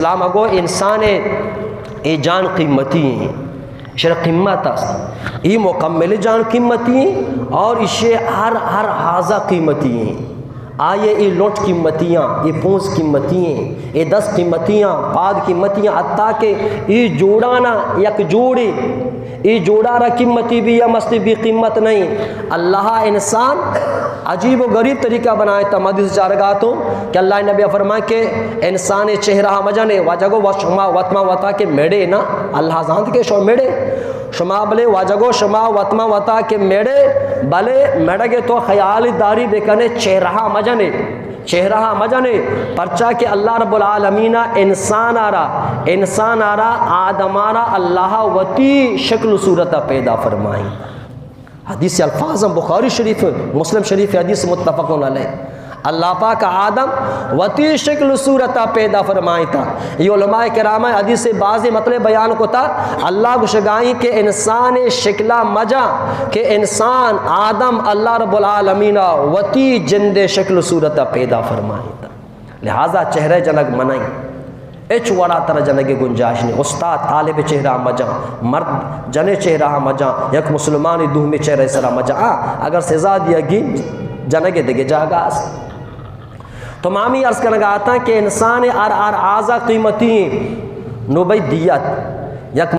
اسلام اگو انسان ای جان قیمتی ہیں، شر قیمت است، ای مکمل جان قیمتی ہیں اور اسے ہر حاضہ قیمتی ہیں۔ آئے ای لوٹ قیمتیاں، ای پونس قیمتیاں، ای 10 قیمتیاں، پاد قیمتیاں، حتیٰ کہ ای جوڑانا یک جوڑی، ای جوڑا را قیمتی بھی یا مستی بھی قیمت نہیں۔ اللہ انسان عجیب و غریب طریقہ بنائے تھا حدیث جارگاتوں کہ اللہ نبی فرمائے کہ انسان چہرہ مجنے واجگو وشما وطما وطا کے میڑے نا اللہ زانت کے شو میڑے شما بلے واجگو شما وطما وطا کے میڑے بلے میڑگے تو خیال داری بکنے چہرہ مجنے پرچا کہ اللہ رب العالمین انسان آرہ آدم آرہ اللہ وتی شکل صورت پیدا فرمائی۔ حدیث الفاظ بخاری شریف مسلم شریف حدیث متفقون علیہ، اللہ پاک آدم وتی شکل صورت پیدا فرمائی تھا۔ یہ علماء کرام حدیث سے بعضی مطلب بیان کو تھا اللہ گشگائیں کہ انسان شکلہ مجا کہ انسان آدم اللہ رب العالمین وتی جند شکل صورت پیدا فرمائی تھا، لہذا چہرے جنگ منائی اچ وڑا تر جنگے گنجائش نہیں۔ استاد طالب چہرہ مجا، مرد جنے چہرہ مجا، یک مسلمانی دوہ میں چہرہ سرہ مجا، اگر سزا دیا گی جنگے دگے جاگا۔ تو مامی عرض کرنے گا آتا کہ انسان آزا قیمتی نو بھئی دیت یک